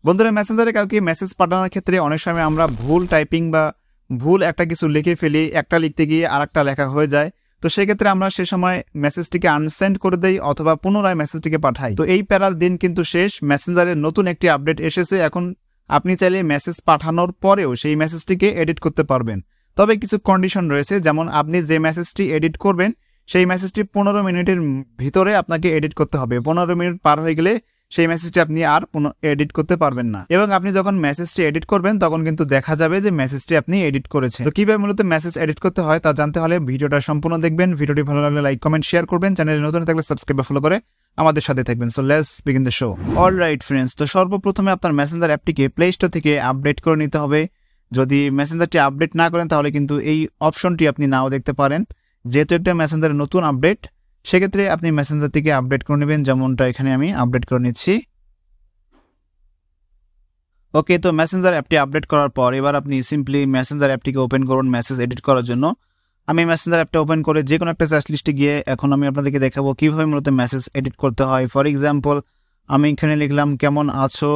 বন্ধুরা, মেসেঞ্জারে কাউকে মেসেজ পাঠানোর ক্ষেত্রে অনেক সময় আমরা ভুল টাইপিং বা ভুল একটা কিছু লিখে ফেলি, একটা লিখতে গিয়ে আরেকটা লেখা হয়ে যায়। তো সেক্ষেত্রে আমরা সে সময় মেসেজটিকে আনসেন্ড করে দেই অথবা পুনরায় মেসেজটিকে পাঠাই। তো এই প্যারার দিন কিন্তু শেষ। মেসেঞ্জারের নতুন একটি আপডেট এসেছে। এখন আপনি চাইলে মেসেজ পাঠানোর পরেও সেই মেসেজটিকে এডিট করতে পারবেন। তবে কিছু কন্ডিশন রয়েছে, যেমন আপনি যে মেসেজটি এডিট করবেন সেই মেসেজটি 15 মিনিটের ভিতরে আপনাকে এডিট করতে হবে। 15 মিনিট পার হয়ে গেলে সেই মেসেজটি আপনি আর এডিট করতে পারবেন না। এবং আপনি যখন মেসেজটি এডিট করবেন তখন কিন্তু দেখা যাবে যে মেসেজটি আপনি এডিট করেছেন। তো কিভাবে মূলত মেসেজ এডিট করতে হয় তা জানতে হলে ভিডিওটা সম্পূর্ণ দেখবেন। ভিডিওটি ভালো লাগলে লাইক, কমেন্ট, শেয়ার করবেন। চ্যানেলে নতুন থাকলে সাবস্ক্রাইব বা ফলো করে আমাদের সাথে থাকবেন। So let's begin the show. Alright friends, তো সর্বপ্রথমে আপনার মেসেঞ্জার অ্যাপটিকে প্লে স্টোর থেকে আপডেট করে নিতে হবে। যদি মেসেঞ্জারটি আপডেট না করেন তাহলে কিন্তু এই অপশনটি আপনি নাও দেখতে পারেন। যেহেতু একটা মেসেঞ্জারের নতুন আপডেট, সেক্ষেত্রে আপনি মেসেঞ্জার থেকে আপডেট করে নেবেন, যেমনটা এখানে আমি আপডেট করে নিচ্ছি। ওকে, তো মেসেঞ্জার অ্যাপটি আপডেট করার পর এবার আপনি সিম্পলি মেসেঞ্জার অ্যাপটিকে ওপেন করুন মেসেজ এডিট করার জন্য। আমি মেসেঞ্জার অ্যাপটা ওপেন করে যে কোনো একটা সার্চ লিস্টে গিয়ে এখন আমি আপনাদেরকে দেখাবো কীভাবে মূলত মেসেজ এডিট করতে হয়। ফর এক্সাম্পল, আমি এখানে লিখলাম কেমন আছো,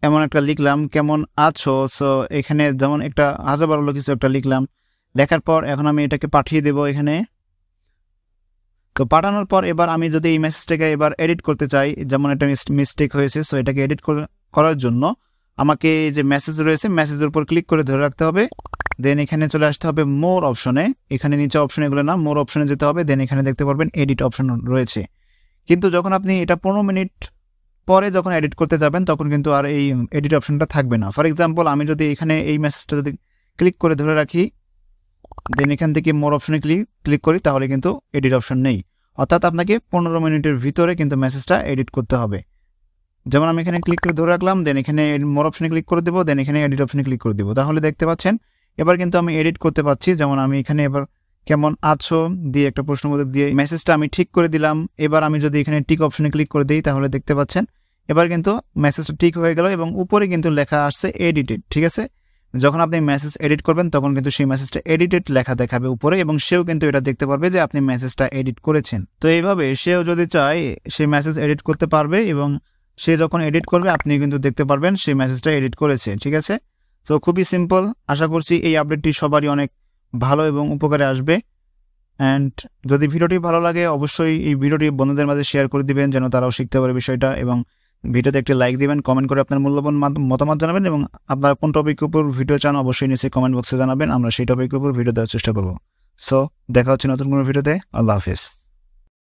এমন একটা লিখলাম কেমন আছো। সো এখানে যেমন একটা হাজার বারো কিছু একটা লিখলাম, লেখার পর এখন আমি এটাকে পাঠিয়ে দেবো এখানে। তো পাঠানোর পর এবার আমি যদি এই মেসেজটাকে এবার এডিট করতে চাই, যেমন একটা মিস্টেক হয়েছে, সো এটাকে এডিট করার জন্য আমাকে যে মেসেজ রয়েছে মেসেজের উপর ক্লিক করে ধরে রাখতে হবে। দেন এখানে চলে আসতে হবে মোর অপশনে। এখানে নিচে অপশন এগুলো না, মোর অপশনে যেতে হবে। দেন এখানে দেখতে পারবেন এডিট অপশন রয়েছে। কিন্তু যখন আপনি এটা 15 মিনিট পরে যখন এডিট করতে যাবেন তখন কিন্তু আর এই এডিট অপশনটা থাকবে না। ফর এক্সাম্পল, আমি যদি এখানে এই মেসেজটা যদি ক্লিক করে ধরে রাখি, দেন এখান থেকে মোর অপশনে ক্লিক করি, তাহলে কিন্তু এডিট অপশন নেই। অর্থাৎ আপনাকে 15 মিনিটের ভিতরে কিন্তু মেসেজটা এডিট করতে হবে। যেমন আমি এখানে ক্লিক করে ধরে রাখলাম, দেন এখানে মোর অপশনে ক্লিক করে দেবো, দেন এখানে এডিট অপশনে ক্লিক করে দেবো। তাহলে দেখতে পাচ্ছেন এবার কিন্তু আমি এডিট করতে পারছি। যেমন আমি এখানে এবার কেমন আছো দিয়ে একটা প্রশ্নবোধক দিয়ে মেসেজটা আমি ঠিক করে দিলাম। এবার আমি যদি এখানে টিক অপশনে ক্লিক করে দিই তাহলে দেখতে পাচ্ছেন এবার কিন্তু মেসেজটা ঠিক হয়ে গেল এবং উপরে কিন্তু লেখা আসছে এডিটেড। ঠিক আছে, যখন আপনি মেসেজ এডিট করবেন তখন কিন্তু সেই মেসেজটা এডিটেড লেখা দেখাবে উপরে, এবং সেও কিন্তু এটা দেখতে পারবে যে আপনি মেসেজটা এডিট করেছেন। তো এইভাবে সেও যদি চায় সে মেসেজ এডিট করতে পারবে, এবং সে যখন এডিট করবে আপনি কিন্তু দেখতে পারবেন সেই মেসেজটা এডিট করেছে। ঠিক আছে, তো খুবই সিম্পল। আশা করছি এই আপডেটটি সবারই অনেক ভালো এবং উপকারে আসবে। অ্যান্ড যদি ভিডিওটি ভালো লাগে অবশ্যই এই ভিডিওটি বন্ধুদের মাঝে শেয়ার করে দিবেন যেন তারাও শিখতে পারে বিষয়টা, এবং ভিডিওতে একটি লাইক দিবেন, কমেন্ট করে আপনার মূল্যবান মতামত জানাবেন, এবং আপনারা কোন টপিকের উপর ভিডিও চান অবশ্যই নিচে কমেন্ট বক্সে জানাবেন। আমরা সেই টপিকের উপর ভিডিও দেওয়ার চেষ্টা করব। সো দেখা হচ্ছে নতুন কোনো ভিডিওতে। আল্লাহ হাফেজ।